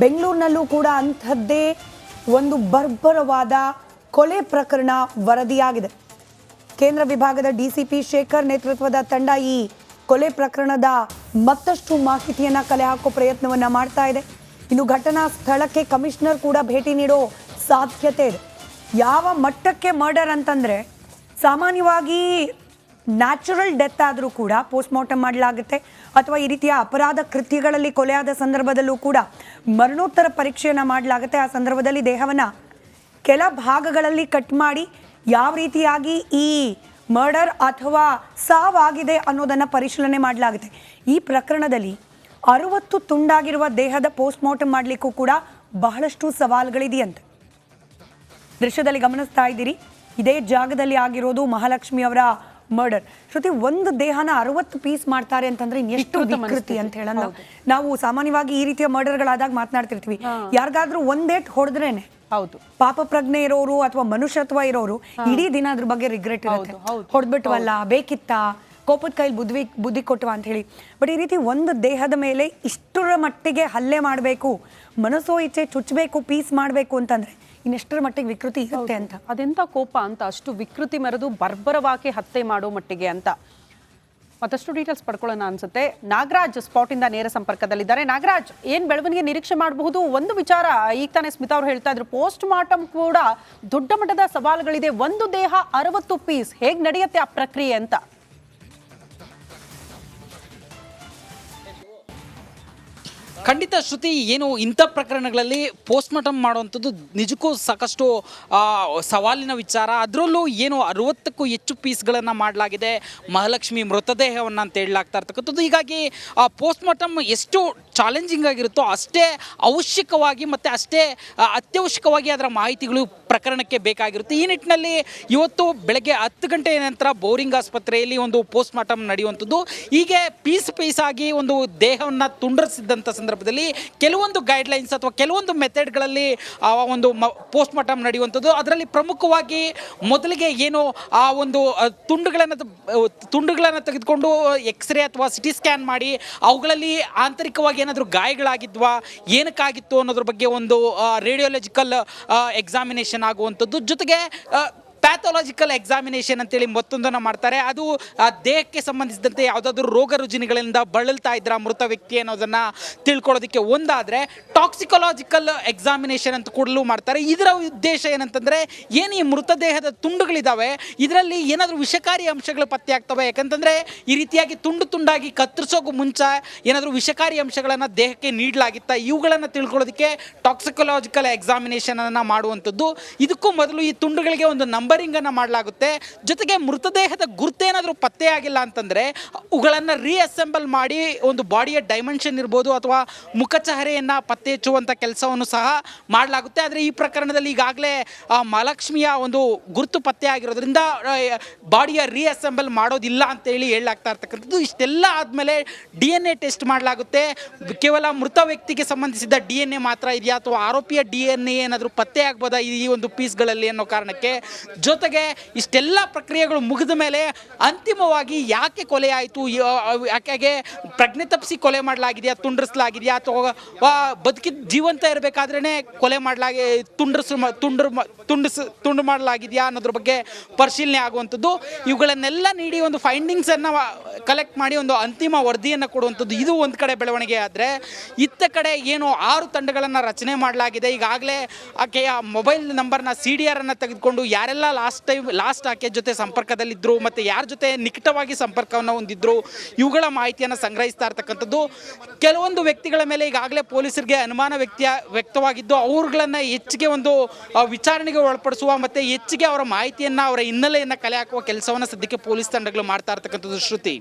ಬೆಂಗಳೂರಿನಲ್ಲೂ ಕೂಡ ಅಂಥದ್ದೇ ಒಂದು ಬರ್ಬರವಾದ ಕೊಲೆ ಪ್ರಕರಣ ವರದಿಯಾಗಿದೆ. ಕೇಂದ್ರ ವಿಭಾಗದ ಡಿಸಿಪಿ ಶೇಖರ್ ನೇತೃತ್ವದ ತಂಡ ಈ ಕೊಲೆ ಪ್ರಕರಣದ ಮತ್ತಷ್ಟು ಮಾಹಿತಿಯನ್ನು ಕಲೆ ಹಾಕೋ ಪ್ರಯತ್ನವನ್ನು ಮಾಡ್ತಾ ಇದೆ. ಇನ್ನು ಘಟನಾ ಸ್ಥಳಕ್ಕೆ ಕಮಿಷನರ್ ಕೂಡ ಭೇಟಿ ನೀಡೋ ಸಾಧ್ಯತೆ ಇದೆ. ಯಾವ ಮಟ್ಟಕ್ಕೆ ಮರ್ಡರ್ ಅಂತಂದರೆ, ಸಾಮಾನ್ಯವಾಗಿ ನ್ಯಾಚುರಲ್ ಡೆತ್ ಆದರೂ ಕೂಡ ಪೋಸ್ಟ್ ಮಾರ್ಟಮ್ ಮಾಡಲಾಗುತ್ತೆ, ಅಥವಾ ಈ ರೀತಿಯ ಅಪರಾಧ ಕೃತ್ಯಗಳಲ್ಲಿ ಕೊಲೆಯಾದ ಸಂದರ್ಭದಲ್ಲೂ ಕೂಡ ಮರಣೋತ್ತರ ಪರೀಕ್ಷೆಯನ್ನು ಮಾಡಲಾಗುತ್ತೆ. ಆ ಸಂದರ್ಭದಲ್ಲಿ ದೇಹವನ್ನು ಕೆಲ ಭಾಗಗಳಲ್ಲಿ ಕಟ್ ಮಾಡಿ ಯಾವ ರೀತಿಯಾಗಿ ಈ ಮರ್ಡರ್ ಅಥವಾ ಸಾವಾಗಿದೆ ಅನ್ನೋದನ್ನು ಪರಿಶೀಲನೆ ಮಾಡಲಾಗುತ್ತೆ. ಈ ಪ್ರಕರಣದಲ್ಲಿ 60 ತುಂಡಾಗಿರುವ ದೇಹದ ಪೋಸ್ಟ್ ಮಾರ್ಟಮ್ ಮಾಡಲಿಕ್ಕೂ ಕೂಡ ಬಹಳಷ್ಟು ಸವಾಲುಗಳಿದೆಯಂತೆ. ದೃಶ್ಯದಲ್ಲಿ ಗಮನಿಸ್ತಾ ಇದ್ದೀರಿ, ಇದೇ ಜಾಗದಲ್ಲಿ ಆಗಿರೋದು ಮಹಾಲಕ್ಷ್ಮಿ ಅವರ ಮರ್ಡರ್. ಶ್ರುತಿ, ಒಂದು ದೇಹನ 60 ಪೀಸ್ ಮಾಡ್ತಾರೆ ಅಂತಂದ್ರೆ ಎಷ್ಟು ವಿಕೃತಿ ಅಂತ ಹೇಳೋಣ. ನಾವು ಸಾಮಾನ್ಯವಾಗಿ ಈ ರೀತಿಯ ಮರ್ಡರ್ಗಳಾದಾಗ ಮಾತನಾಡ್ತಿರ್ತೀವಿ, ಯಾರಿಗಾದ್ರೂ ಒಂದೇಟ್ ಹೊಡೆದ್ರೇನೆ ಹೌದು ಪಾಪ ಪ್ರಜ್ಞೆ ಇರೋರು ಅಥವಾ ಮನುಷ್ಯತ್ವ ಇರೋರು ಇಡೀ ದಿನ ಅದ್ರ ಬಗ್ಗೆ ರಿಗ್ರೆಟ್ ಇರುತ್ತೆ. ಹೊಡೆದ್ಬಿಟ್ವಲ್ಲ, ಬೇಕಿತ್ತ, ಕೋಪದ ಕೈಲಿ ಬುದ್ಧಿ ಕೊಟ್ಟವ ಅಂತ ಹೇಳಿ. ಬಟ್ ಈ ರೀತಿ ಒಂದು ದೇಹದ ಮೇಲೆ ಇಷ್ಟರ ಮಟ್ಟಿಗೆ ಹಲ್ಲೆ ಮಾಡಬೇಕು, ಮನಸ್ಸೋ ಇಚ್ಛೆ ಚುಚ್ಚಬೇಕು, ಪೀಸ್ ಮಾಡಬೇಕು ಅಂತಂದ್ರೆ ಇನ್ನೆಷ್ಟರ ಮಟ್ಟಿಗೆ ವಿಕೃತಿ ಇರುತ್ತೆ ಅಂತ. ಅದೆಂತ ಕೋಪ ಅಂತ, ಅಷ್ಟು ವಿಕೃತಿ ಮೆರೆದು ಬರ್ಬರವಾಗಿ ಹತ್ಯೆ ಮಾಡೋ ಮಟ್ಟಿಗೆ ಅಂತ. ಮತ್ತಷ್ಟು ಡೀಟೇಲ್ಸ್ ಪಡ್ಕೊಳ್ಳೋಣ ಅನ್ಸುತ್ತೆ. ನಾಗರಾಜ್ ಸ್ಪಾಟ್ ಇಂದ ನೇರ ಸಂಪರ್ಕದಲ್ಲಿದ್ದಾರೆ. ನಾಗರಾಜ್, ಏನ್ ಬೆಳವಣಿಗೆ ನಿರೀಕ್ಷೆ ಮಾಡಬಹುದು? ಒಂದು ವಿಚಾರ ಈಗ ತಾನೇ ಸ್ಮಿತಾ ಅವರು ಹೇಳ್ತಾ ಇದ್ರು, ಪೋಸ್ಟ್ ಮಾರ್ಟಮ್ ಕೂಡ ದೊಡ್ಡ ಮಟ್ಟದ ಸವಾಲುಗಳಿದೆ. ಒಂದು ದೇಹ 60 ಪೀಸ್, ಹೇಗ್ ನಡೆಯುತ್ತೆ ಆ ಪ್ರಕ್ರಿಯೆ ಅಂತ? ಖಂಡಿತ ಶ್ರುತಿ, ಏನು ಇಂಥ ಪ್ರಕರಣಗಳಲ್ಲಿ ಪೋಸ್ಟ್ ಮಾರ್ಟಮ್ ಮಾಡುವಂಥದ್ದು ನಿಜಕ್ಕೂ ಸಾಕಷ್ಟು ಸವಾಲಿನ ವಿಚಾರ. ಅದರಲ್ಲೂ ಏನು 60ಕ್ಕೂ ಹೆಚ್ಚು ಪೀಸ್ಗಳನ್ನು ಮಾಡಲಾಗಿದೆ ಮಹಾಲಕ್ಷ್ಮಿ ಮೃತದೇಹವನ್ನು ಅಂತ ಹೇಳಲಾಗ್ತಾ ಇರ್ತಕ್ಕಂಥದ್ದು. ಹೀಗಾಗಿ ಪೋಸ್ಟ್ ಮಾರ್ಟಮ್ ಎಷ್ಟು ಚಾಲೆಂಜಿಂಗ್ ಆಗಿರುತ್ತೋ ಅಷ್ಟೇ ಅವಶ್ಯಕವಾಗಿ ಮತ್ತು ಅಷ್ಟೇ ಅತ್ಯವಶ್ಯಕವಾಗಿ ಅದರ ಮಾಹಿತಿಗಳು ಪ್ರಕರಣಕ್ಕೆ ಬೇಕಾಗಿರುತ್ತೆ. ಈ ನಿಟ್ಟಿನಲ್ಲಿ ಇವತ್ತು ಬೆಳಗ್ಗೆ 10 ಗಂಟೆಯ ನಂತರ ಬೋರಿಂಗ್ ಆಸ್ಪತ್ರೆಯಲ್ಲಿ ಒಂದು ಪೋಸ್ಟ್ ಮಾರ್ಟಮ್ ನಡೆಯುವಂಥದ್ದು. ಹೀಗೆ ಪೀಸ್ ಆಗಿ ಒಂದು ದೇಹವನ್ನು ತುಂಡರಿಸಿದ್ದಂಥ ಸಂದರ್ಭದಲ್ಲಿ ಕೆಲವೊಂದು ಗೈಡ್ಲೈನ್ಸ್ ಅಥವಾ ಕೆಲವೊಂದು ಮೆಥಡ್ಗಳಲ್ಲಿ ಒಂದು ಪೋಸ್ಟ್ ಮಾರ್ಟಮ್ ನಡೆಯುವಂಥದ್ದು. ಅದರಲ್ಲಿ ಪ್ರಮುಖವಾಗಿ ಮೊದಲಿಗೆ ಏನು ಆ ಒಂದು ತುಂಡುಗಳನ್ನು ತೆಗೆದುಕೊಂಡು ಎಕ್ಸ್ರೇ ಅಥವಾ ಸಿಟಿ ಸ್ಕ್ಯಾನ್ ಮಾಡಿ ಅವುಗಳಲ್ಲಿ ಆಂತರಿಕವಾಗಿ ಏನಾದರೂ ಗಾಯಗಳಾಗಿದ್ವಾ, ಏನಕ್ಕಾಗಿತ್ತು ಅನ್ನೋದ್ರ ಬಗ್ಗೆ ಒಂದು ರೇಡಿಯೋಲಜಿಕಲ್ ಎಕ್ಸಾಮಿನೇಷನ್ ಆಗುವಂಥದ್ದು. ಜೊತೆಗೆ ಪ್ಯಾಥಾಲಜಿಕಲ್ ಎಕ್ಸಾಮಿನೇಷನ್ ಅಂತೇಳಿ ಮತ್ತೊಂದನ್ನು ಮಾಡ್ತಾರೆ. ಅದು ದೇಹಕ್ಕೆ ಸಂಬಂಧಿಸಿದಂತೆ ಯಾವುದಾದ್ರೂ ರೋಗ ರುಜಿನಗಳಿಂದ ಬಳಲ್ತಾ ಇದ್ರ ಮೃತ ವ್ಯಕ್ತಿ ಅನ್ನೋದನ್ನು ತಿಳ್ಕೊಳ್ಳೋದಕ್ಕೆ ಒಂದಾದರೆ, ಟಾಕ್ಸಿಕಾಲಜಿಕಲ್ ಎಕ್ಸಾಮಿನೇಷನ್ ಅಂತ ಕೂಡಲೂ ಮಾಡ್ತಾರೆ. ಇದರ ಉದ್ದೇಶ ಏನಂತಂದರೆ, ಏನು ಈ ಮೃತದೇಹದ ತುಂಡುಗಳಿದ್ದಾವೆ ಇದರಲ್ಲಿ ಏನಾದರೂ ವಿಷಕಾರಿ ಅಂಶಗಳು ಪತ್ತೆ ಆಗ್ತವೆ. ಯಾಕಂತಂದರೆ ಈ ರೀತಿಯಾಗಿ ತುಂಡಾಗಿ ಕತ್ತರಿಸೋಕು ಮುಂಚೆ ಏನಾದರೂ ವಿಷಕಾರಿ ಅಂಶಗಳನ್ನು ದೇಹಕ್ಕೆ ನೀಡಲಾಗಿತ್ತ, ಇವುಗಳನ್ನು ತಿಳ್ಕೊಳ್ಳೋದಕ್ಕೆ ಟಾಕ್ಸಿಕಾಲಜಿಕಲ್ ಎಕ್ಸಾಮಿನೇಷನನ್ನು ಮಾಡುವಂಥದ್ದು. ಇದಕ್ಕೂ ಮೊದಲು ಈ ತುಂಡುಗಳಿಗೆ ಒಂದು ನಂಬರಿಂಗನ್ನು ಮಾಡಲಾಗುತ್ತೆ. ಜೊತೆಗೆ ಮೃತದೇಹದ ಗುರುತೇನಾದರೂ ಪತ್ತೆ ಆಗಿಲ್ಲ ಅಂತಂದರೆ ಅವುಗಳನ್ನು ರೀಅಸೆಂಬಲ್ ಮಾಡಿ ಒಂದು ಬಾಡಿಯ ಡೈಮೆನ್ಷನ್ ಇರ್ಬೋದು ಅಥವಾ ಮುಖಚಹರೆಯನ್ನು ಪತ್ತೆ ಹಚ್ಚುವಂಥ ಕೆಲಸವನ್ನು ಸಹ ಮಾಡಲಾಗುತ್ತೆ. ಆದರೆ ಈ ಪ್ರಕರಣದಲ್ಲಿ ಈಗಾಗಲೇ ಮಹಾಲಕ್ಷ್ಮಿಯ ಒಂದು ಗುರುತು ಪತ್ತೆ ಆಗಿರೋದ್ರಿಂದ ಬಾಡಿಯ ರೀಅಸೆಂಬಲ್ ಮಾಡೋದಿಲ್ಲ ಅಂತೇಳಿ ಹೇಳಲಾಗ್ತಾ ಇರ್ತಕ್ಕಂಥದ್ದು. ಇಷ್ಟೆಲ್ಲ ಆದಮೇಲೆ DNA ಟೆಸ್ಟ್ ಮಾಡಲಾಗುತ್ತೆ. ಕೇವಲ ಮೃತ ವ್ಯಕ್ತಿಗೆ ಸಂಬಂಧಿಸಿದ DNA ಮಾತ್ರ ಇದೆಯಾ ಅಥವಾ ಆರೋಪಿಯ DNA ಏನಾದರೂ ಪತ್ತೆ ಆಗ್ಬೋದಾ ಈ ಒಂದು ಪೀಸ್ಗಳಲ್ಲಿ ಅನ್ನೋ ಕಾರಣಕ್ಕೆ. ಜೊತೆಗೆ ಇಷ್ಟೆಲ್ಲ ಪ್ರಕ್ರಿಯೆಗಳು ಮುಗಿದ ಮೇಲೆ ಅಂತಿಮವಾಗಿ ಯಾಕೆ ಕೊಲೆ ಆಯಿತು, ಯಾಕೆ ಪ್ರಜ್ಞೆ ತಪ್ಪಿಸಿ ಕೊಲೆ ಮಾಡಲಾಗಿದೆಯಾ, ತುಂಡರಿಸಲಾಗಿದೆಯಾ ಅಥವಾ ಬದುಕಿದ ಜೀವಂತ ಇರಬೇಕಾದ್ರೇ ಕೊಲೆ ತುಂಡು ಮಾಡಲಾಗಿದೆಯಾ ಅನ್ನೋದ್ರ ಬಗ್ಗೆ ಪರಿಶೀಲನೆ ಆಗುವಂಥದ್ದು. ಇವುಗಳನ್ನೆಲ್ಲ ನೀಡಿ ಒಂದು ಫೈಂಡಿಂಗ್ಸನ್ನು ಕಲೆಕ್ಟ್ ಮಾಡಿ ಒಂದು ಅಂತಿಮ ವರದಿಯನ್ನು ಕೊಡುವಂಥದ್ದು. ಇದು ಒಂದು ಕಡೆ ಬೆಳವಣಿಗೆ ಆದರೆ, ಇತ್ತ ಕಡೆ ಏನು 6 ತಂಡಗಳನ್ನು ರಚನೆ ಮಾಡಲಾಗಿದೆ. ಈಗಾಗಲೇ ಆಕೆಯ ಮೊಬೈಲ್ ನಂಬರ್ನ CDR ಅನ್ನು ತೆಗೆದುಕೊಂಡು ಯಾರೆಲ್ಲ ಲಾಸ್ಟ್ ಆಕೆ ಜೊತೆ ಸಂಪರ್ಕದಲ್ಲಿದ್ದರು ಮತ್ತು ಯಾರ ಜೊತೆ ನಿಕಟವಾಗಿ ಸಂಪರ್ಕವನ್ನು ಹೊಂದಿದ್ರು ಇವುಗಳ ಮಾಹಿತಿಯನ್ನು ಸಂಗ್ರಹಿಸ್ತಾ ಇರ್ತಕ್ಕಂಥದ್ದು. ಕೆಲವೊಂದು ವ್ಯಕ್ತಿಗಳ ಮೇಲೆ ಈಗಾಗಲೇ ಪೊಲೀಸರಿಗೆ ಅನುಮಾನ ವ್ಯಕ್ತವಾಗಿದ್ದು ಅವರುಗಳನ್ನು ಹೆಚ್ಚಿಗೆ ಒಂದು ವಿಚಾರಣೆಗೆ ಒಳಪಡಿಸುವ ಮತ್ತು ಹೆಚ್ಚಿಗೆ ಅವರ ಮಾಹಿತಿಯನ್ನು, ಅವರ ಹಿನ್ನೆಲೆಯನ್ನು ಕಲೆ ಹಾಕುವ ಕೆಲಸವನ್ನು ಸದ್ಯಕ್ಕೆ ಪೊಲೀಸ್ ತಂಡಗಳು ಮಾಡ್ತಾ ಇರ್ತಕ್ಕಂಥದ್ದು. ಶ್ರುತಿ,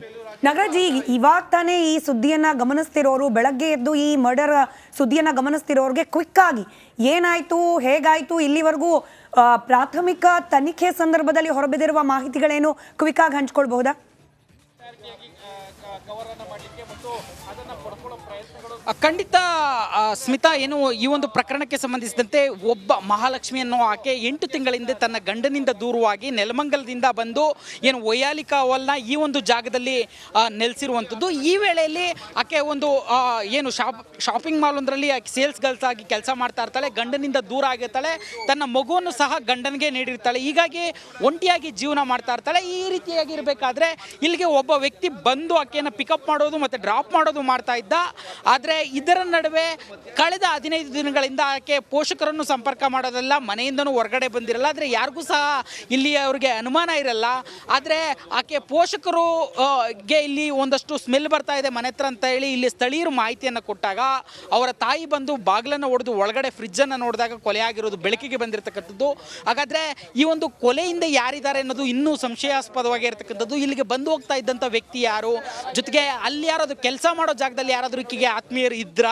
ನಾಗರಾಜ್, ಇವಾಗ ತಾನೇ ಈ ಸುದ್ದಿಯನ್ನು ಗಮನಿಸ್ತಿರೋರು, ಬೆಳಗ್ಗೆ ಎದ್ದು ಈ ಮರ್ಡರ್ ಸುದ್ದಿಯನ್ನು ಗಮನಿಸ್ತಿರೋರಿಗೆ ಕ್ವಿಕ್ ಆಗಿ ಏನಾಯಿತು, ಹೇಗಾಯಿತು, ಇಲ್ಲಿವರೆಗೂ ಪ್ರಾಥಮಿಕ ತನಿಖೆ ಸಂದರ್ಭದಲ್ಲಿ ಹೊರಬಿದ್ದಿರುವ ಮಾಹಿತಿಗಳೇನು ಕ್ವಿಕ್ ಆಗಿ ಹಂಚ್ಕೊಳ್ಬಹುದಾ? ಕವರನ್ನು ಮಾಡಲಿಕ್ಕೆ ಮತ್ತು ಅದನ್ನು ಪಡ್ಕೊಳ್ಳೋ ಪ್ರಯತ್ನಗಳು ಖಂಡಿತ ಸ್ಮಿತಾ, ಏನು ಈ ಒಂದು ಪ್ರಕರಣಕ್ಕೆ ಸಂಬಂಧಿಸಿದಂತೆ ಒಬ್ಬ ಮಹಾಲಕ್ಷ್ಮಿ ಅನ್ನೋ ಆಕೆ 8 ತಿಂಗಳ ಹಿಂದೆ ತನ್ನ ಗಂಡನಿಂದ ದೂರವಾಗಿ ನೆಲಮಂಗಲದಿಂದ ಬಂದು ಏನು ವೈಯಾಲಿಕಾವಲ್ನ ಈ ಒಂದು ಜಾಗದಲ್ಲಿ ನೆಲೆಸಿರುವಂಥದ್ದು. ಈ ವೇಳೆಯಲ್ಲಿ ಆಕೆ ಒಂದು ಏನು ಶಾಪಿಂಗ್ ಮಾಲ್ ಒಂದರಲ್ಲಿ ಆಕೆ ಸೇಲ್ಸ್ ಗರ್ಲ್ಸ್ ಆಗಿ ಕೆಲಸ ಮಾಡ್ತಾ ಇರ್ತಾಳೆ. ಗಂಡನಿಂದ ದೂರ ಆಗಿರ್ತಾಳೆ, ತನ್ನ ಮಗುವನ್ನು ಸಹ ಗಂಡನಿಗೆ ನೀಡಿರ್ತಾಳೆ. ಹೀಗಾಗಿ ಒಂಟಿಯಾಗಿ ಜೀವನ ಮಾಡ್ತಾ ಇರ್ತಾಳೆ. ಈ ರೀತಿಯಾಗಿ ಇರಬೇಕಾದ್ರೆ ಇಲ್ಲಿಗೆ ಒಬ್ಬ ವ್ಯಕ್ತಿ ಬಂದು ಆಕೆಯನ್ನು ಪಿಕಪ್ ಮಾಡೋದು ಮತ್ತು ಡ್ರಾಪ್ ಮಾಡೋದು ಮಾಡ್ತಾ ಇದ್ದ. ಆದರೆ ಇದರ ನಡುವೆ ಕಳೆದ 15 ದಿನಗಳಿಂದ ಆಕೆ ಪೋಷಕರನ್ನು ಸಂಪರ್ಕ ಮಾಡೋದಲ್ಲ, ಮನೆಯಿಂದನೂ ಹೊರಗಡೆ ಬಂದಿರಲ್ಲ. ಆದರೆ ಯಾರಿಗೂ ಸಹ ಇಲ್ಲಿ ಅವ್ರಿಗೆ ಅನುಮಾನ ಇರಲ್ಲ. ಆದರೆ ಆಕೆ ಪೋಷಕರು ಗೆ ಇಲ್ಲಿ ಒಂದಷ್ಟು ಸ್ಮೆಲ್ ಬರ್ತಾ ಇದೆ ಮನೆ ಹತ್ರ ಅಂತ ಹೇಳಿ ಇಲ್ಲಿ ಸ್ಥಳೀಯರು ಮಾಹಿತಿಯನ್ನು ಕೊಟ್ಟಾಗ ಅವರ ತಾಯಿ ಬಂದು ಬಾಗಿಲನ್ನು ಹೊಡೆದು ಒಳಗಡೆ ಫ್ರಿಜ್ಜನ್ನು ನೋಡಿದಾಗ ಕೊಲೆ ಆಗಿರೋದು ಬೆಳಕಿಗೆ ಬಂದಿರತಕ್ಕಂಥದ್ದು. ಹಾಗಾದರೆ ಈ ಒಂದು ಕೊಲೆಯಿಂದ ಯಾರಿದ್ದಾರೆ ಅನ್ನೋದು ಇನ್ನೂ ಸಂಶಯಾಸ್ಪದವಾಗಿರ್ತಕ್ಕಂಥದ್ದು. ಇಲ್ಲಿಗೆ ಬಂದು ಹೋಗ್ತಾ ಇದ್ದಂಥ ವ್ಯಕ್ತಿ ಯಾರು, ಜೊತೆಗೆ ಅಲ್ಲಿ ಯಾರಾದರೂ ಕೆಲಸ ಮಾಡೋ ಜಾಗದಲ್ಲಿ ಯಾರಾದರೂ ಈಕೆಗೆ ಆತ್ಮೀಯರು ಇದ್ರ,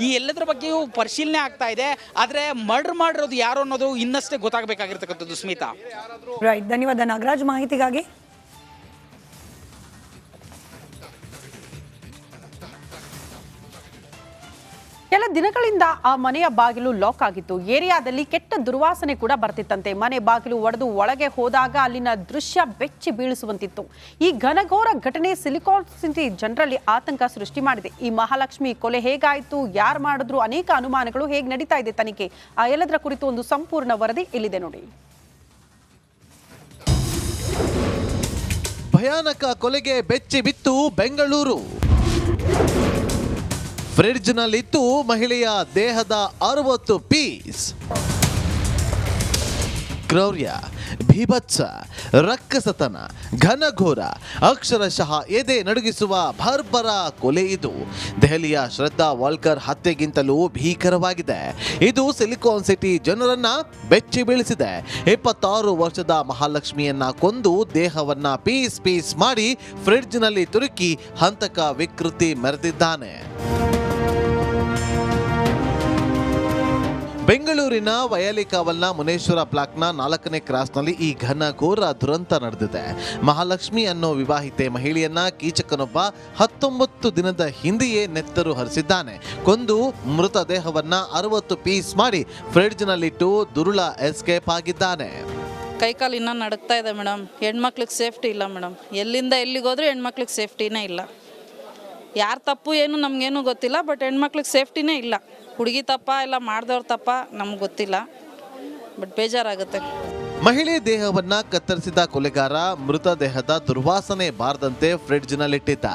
ಈ ಎಲ್ಲದರ ಬಗ್ಗೆಯೂ ಪರಿಶೀಲನೆ ಆಗ್ತಾ ಇದೆ. ಆದರೆ ಮರ್ಡರ್ ಮಾಡಿರೋದು ಯಾರು ಅನ್ನೋದು ಇನ್ನಷ್ಟೇ ಗೊತ್ತಾಗಬೇಕಾಗಿರ್ತಕ್ಕಂಥದ್ದು. ಸ್ಮಿತಾ, ರೈಟ್, ಧನ್ಯವಾದ ನಾಗರಾಜ್ ಮಾಹಿತಿಗಾಗಿ. ಕೆಲ ದಿನಗಳಿಂದ ಆ ಮನೆಯ ಬಾಗಿಲು ಲಾಕ್ ಆಗಿತ್ತು. ಏರಿಯಾದಲ್ಲಿ ಕೆಟ್ಟ ದುರ್ವಾಸನೆ ಕೂಡ ಬರ್ತಿತ್ತಂತೆ. ಮನೆ ಬಾಗಿಲು ಒಡೆದು ಒಳಗೆ ಹೋದಾಗ ಅಲ್ಲಿನ ದೃಶ್ಯ ಬೆಚ್ಚಿ ಬೀಳಿಸುವಂತಿತ್ತು. ಈ ಘನಘೋರ ಘಟನೆ ಸಿಲಿಕಾನ್ ಸಿಟಿ ಜನರಲ್ಲಿ ಆತಂಕ ಸೃಷ್ಟಿ ಮಾಡಿದೆ. ಈ ಮಹಾಲಕ್ಷ್ಮಿ ಕೊಲೆ ಹೇಗಾಯಿತು, ಯಾರು ಮಾಡಿದ್ರು, ಅನೇಕ ಅನುಮಾನಗಳು, ಹೇಗೆ ನಡೀತಾ ಇದೆ ತನಿಖೆ, ಆ ಎಲ್ಲದರ ಕುರಿತು ಒಂದು ಸಂಪೂರ್ಣ ವರದಿ ಇಲ್ಲಿದೆ ನೋಡಿ. ಭಯಾನಕ ಕೊಲೆಗೆ ಬೆಚ್ಚಿ ಬಿತ್ತು ಬೆಂಗಳೂರು. ಫ್ರಿಡ್ಜ್ನಲ್ಲಿತ್ತು ಮಹಿಳೆಯ ದೇಹದ 60 ಪೀಸ್. ಕ್ರೌರ್ಯ, ಭೀಭತ್ಸ, ರಕ್ಕಸತನ, ಘನಘೋರ, ಅಕ್ಷರಶಃ ಎದೆ ನಡುಗಿಸುವ ಭರ್ಬರ ಕೊಲೆ ಇದು. ದೆಹಲಿಯ ಶ್ರದ್ಧಾ ವಾಲ್ಕರ್ ಹತ್ಯೆಗಿಂತಲೂ ಭೀಕರವಾಗಿದೆ. ಇದು ಸಿಲಿಕಾನ್ ಸಿಟಿ ಜನರನ್ನ ಬೆಚ್ಚಿ ಬೀಳಿಸಿದೆ. 26 ವರ್ಷದ ಮಹಾಲಕ್ಷ್ಮಿಯನ್ನ ಕೊಂದು ದೇಹವನ್ನ ಪೀಸ್ ಪೀಸ್ ಮಾಡಿ ಫ್ರಿಡ್ಜ್ನಲ್ಲಿ ತುರುಕಿ ಹಂತಕ ವಿಕೃತಿ ಮೆರೆದಿದ್ದಾನೆ. ಬೆಂಗಳೂರಿನ ವೈಯಾಲಿಕಾವಲ್ನ ಮುನೇಶ್ವರ ಬ್ಲಾಕ್ನ 4ನೇ ಕ್ರಾಸ್ನಲ್ಲಿ ಈ ಘನಘೋರ ದುರಂತ ನಡೆದಿದೆ. ಮಹಾಲಕ್ಷ್ಮಿ ಅನ್ನೋ ವಿವಾಹಿತೆ ಮಹಿಳೆಯನ್ನ ಕೀಚಕನೊಬ್ಬ 19 ದಿನದ ಹಿಂದೆಯೇ ನೆತ್ತರು ಹರಿಸಿದ್ದಾನೆ. ಕೊಂದು ಮೃತದೇಹವನ್ನ 60 ಪೀಸ್ ಮಾಡಿ ಫ್ರಿಡ್ಜ್ನಲ್ಲಿಟ್ಟು ದುರುಳ ಎಸ್ಕೇಪ್ ಆಗಿದ್ದಾನೆ. ಕೈಕಾಲು ಇನ್ನೂ ನಡುಗ್ತಾ ಇದೆ ಮೇಡಮ್. ಹೆಣ್ಮಕ್ಳಿಗೆ ಸೇಫ್ಟಿ ಇಲ್ಲ ಮೇಡಮ್. ಎಲ್ಲಿಂದ ಎಲ್ಲಿಗೆ ಹೋದ್ರೂ ಹೆಣ್ಮಕ್ಳಿಗೆ ಸೇಫ್ಟಿನೇ ಇಲ್ಲ. ಯಾರು ತಪ್ಪು ಏನು ನಮಗೇನು ಗೊತ್ತಿಲ್ಲ, ಬಟ್ ಹೆಣ್ಮಕ್ಳಿಗೆ ಸೇಫ್ಟಿನೇ ಇಲ್ಲ. ಹುಡುಗಿ ತಪ್ಪ ಇಲ್ಲ ಮಾಡಿದವ್ರ ತಪ್ಪ ನಮ್ಗೆ ಗೊತ್ತಿಲ್ಲ, ಬಟ್ ಬೇಜಾರಾಗುತ್ತೆ. ಮಹಿಳೆ ದೇಹವನ್ನ ಕತ್ತರಿಸಿದ ಕೊಲೆಗಾರ ಮೃತದೇಹದ ದುರ್ವಾಸನೆ ಬಾರದಂತೆ ಫ್ರಿಡ್ಜ್ನಲ್ಲಿಟ್ಟಿದ್ದ.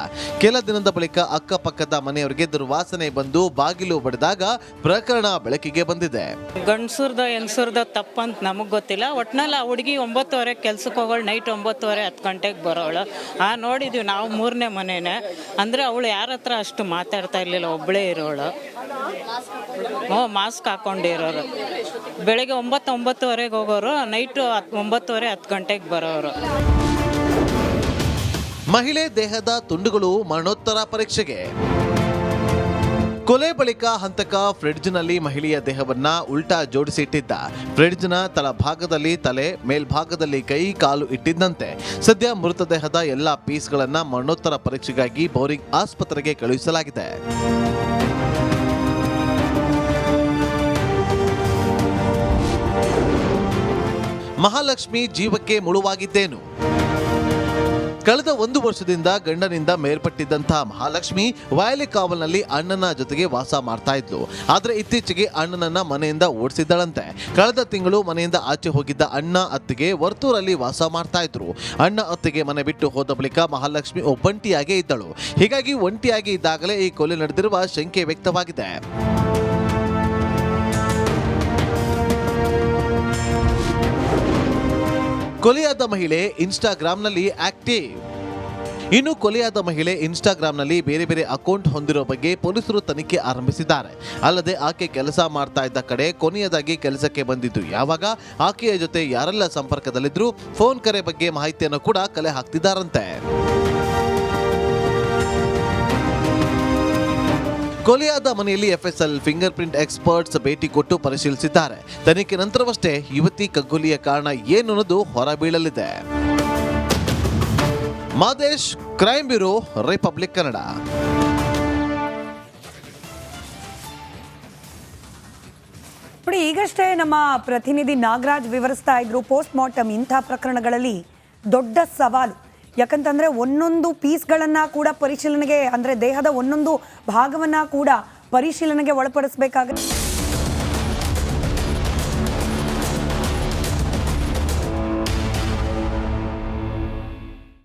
ಕೆಲ ದಿನದ ಬಳಿಕ ಅಕ್ಕಪಕ್ಕದ ಮನೆಯವರಿಗೆ ದುರ್ವಾಸನೆ ಬಂದು ಬಾಗಿಲು ಬಡಿದಾಗ ಪ್ರಕರಣ ಬೆಳಕಿಗೆ ಬಂದಿದೆ. ಗಂಡಸರ್ದ ಹೆಂಗಸರ್ದ ತಪ್ಪಂತ ನಮಗೆ ಗೊತ್ತಿಲ್ಲ. ಒಟ್ನಲ್ಲಿ ಆ ಹುಡುಗಿ 9:30 ಕೆಲ್ಸಕ್ಕೆ ಹೋಗೋಳು, ನೈಟ್ 9:30 10 ಗಂಟೆಗೆ ಬರೋಳು. ನೋಡಿದ್ವಿ ನಾವು 3ನೇ ಮನೆನೇ. ಅಂದರೆ ಅವಳು ಯಾರ ಹತ್ರ ಅಷ್ಟು ಮಾತಾಡ್ತಾ ಇರಲಿಲ್ಲ, ಒಬ್ಬಳೇ ಇರೋಳು. ಮಾಸ್ಕ್ ಹಾಕೊಂಡಿರೋರು. ಬೆಳಗ್ಗೆ 9:30 ಹೋಗೋರು, ನೈಟ್ 9:30 10 ಗಂಟೆಗೆ ಬರೋರು. ಮಹಿಳೆ ದೇಹದ ತುಂಡುಗಳು ಮರಣೋತ್ತರ ಪರೀಕ್ಷೆಗೆ. ಕೊಲೆ ಬಳಿಕ ಹಂತಕ ಫ್ರಿಡ್ಜ್ನಲ್ಲಿ ಮಹಿಳೆಯ ದೇಹವನ್ನ ಉಲ್ಟಾ ಜೋಡಿಸಿಟ್ಟಿದ್ದ. ಫ್ರಿಡ್ಜ್ನ ತಳಭಾಗದಲ್ಲಿ ತಲೆ, ಮೇಲ್ಭಾಗದಲ್ಲಿ ಕೈ ಕಾಲು ಇಟ್ಟಿದ್ದಂತೆ. ಸದ್ಯ ಮೃತದೇಹದ ಎಲ್ಲಾ ಪೀಸ್ಗಳನ್ನ ಮರಣೋತ್ತರ ಪರೀಕ್ಷೆಗಾಗಿ ಬೌರಿಂಗ್ ಆಸ್ಪತ್ರೆಗೆ ಕಳುಹಿಸಲಾಗಿದೆ. ಮಹಾಲಕ್ಷ್ಮಿ ಜೀವಕ್ಕೆ ಮುಳುವಾಗಿದ್ದೇನು? ಕಳೆದ 1 ವರ್ಷದಿಂದ ಗಂಡನಿಂದ ಮೇಲ್ಪಟ್ಟಿದ್ದಂತಹ ಮಹಾಲಕ್ಷ್ಮಿ ವೈಯಾಲಿಕಾವಲ್ನಲ್ಲಿ ಅಣ್ಣನ ಜೊತೆಗೆ ವಾಸ ಮಾಡ್ತಾ ಇದ್ಲು. ಆದ್ರೆ ಇತ್ತೀಚೆಗೆ ಅಣ್ಣನನ್ನ ಮನೆಯಿಂದ ಓಡಿಸಿದ್ದಳಂತೆ. ಕಳೆದ ತಿಂಗಳು ಮನೆಯಿಂದ ಆಚೆ ಹೋಗಿದ್ದ ಅಣ್ಣ ಅತ್ತಿಗೆ ವರ್ತೂರಲ್ಲಿ ವಾಸ ಮಾಡ್ತಾ ಇದ್ರು. ಅಣ್ಣ ಅತ್ತಿಗೆ ಮನೆ ಬಿಟ್ಟು ಹೋದ ಬಳಿಕ ಮಹಾಲಕ್ಷ್ಮಿ ಒಬ್ಬಂಟಿಯಾಗೇ ಇದ್ದಳು. ಹೀಗಾಗಿ ಒಂಟಿಯಾಗಿ ಇದ್ದಾಗಲೇ ಈ ಕೊಲೆ ನಡೆದಿರುವ ಶಂಕೆ ವ್ಯಕ್ತವಾಗಿದೆ. ಕೊಲೆಯಾದ ಮಹಿಳೆ ಇನ್ಸ್ಟಾಗ್ರಾಂನಲ್ಲಿ ಆಕ್ಟಿವ್. ಇನ್ನು ಕೊಲೆಯಾದ ಮಹಿಳೆ ಇನ್ಸ್ಟಾಗ್ರಾಂನಲ್ಲಿ ಬೇರೆ ಬೇರೆ ಅಕೌಂಟ್ ಹೊಂದಿರೋ ಬಗ್ಗೆ ಪೊಲೀಸರು ತನಿಖೆ ಆರಂಭಿಸಿದ್ದಾರೆ. ಅಲ್ಲದೆ ಆಕೆ ಕೆಲಸ ಮಾಡ್ತಾ ಇದ್ದ ಕಡೆ ಕೊನೆಯದಾಗಿ ಕೆಲಸಕ್ಕೆ ಬಂದಿದ್ದು ಯಾವಾಗ, ಆಕೆಯ ಜೊತೆ ಯಾರೆಲ್ಲ ಸಂಪರ್ಕದಲ್ಲಿದ್ರು, ಫೋನ್ ಕರೆ ಬಗ್ಗೆ ಮಾಹಿತಿಯನ್ನು ಕೂಡ ಕಲೆ ಹಾಕ್ತಿದ್ದಾರಂತೆ. ಕೊಲೆಯಾದ ಮನೆಯಲ್ಲಿ FSL ಫಿಂಗರ್ ಪ್ರಿಂಟ್ ಎಕ್ಸ್ಪರ್ಟ್ಸ್ ಭೇಟಿ ಕೊಟ್ಟು ಪರಿಶೀಲಿಸಿದ್ದಾರೆ. ತನಿಖೆ ನಂತರವಷ್ಟೇ ಯುವತಿ ಕಗ್ಗೊಲೆಯ ಕಾರಣ ಏನು ಅನ್ನೋದು ಹೊರಬೀಳಲಿದೆ. Madesh, crime bureau, republic Kannada. ನೋಡಿ, ಈಗಷ್ಟೇ ನಮ್ಮ ಪ್ರತಿನಿಧಿ ನಾಗರಾಜ್ ವಿವರಿಸ್ತಾ ಇದ್ರು ಪೋಸ್ಟ್ ಮಾರ್ಟಮ್ ಇಂಥ ಪ್ರಕರಣಗಳಲ್ಲಿ ದೊಡ್ಡ ಸವಾಲು. ಯಾಕಂತಂದ್ರೆ ಒಂದೊಂದು ಪೀಸ್ಗಳನ್ನ ಕೂಡ ಪರಿಶೀಲನೆಗೆ, ಅಂದ್ರೆ ದೇಹದ ಒಂದೊಂದು ಭಾಗವನ್ನ ಕೂಡ ಪರಿಶೀಲನೆಗೆ ಒಳಪಡಿಸಬೇಕಾಗುತ್ತೆ.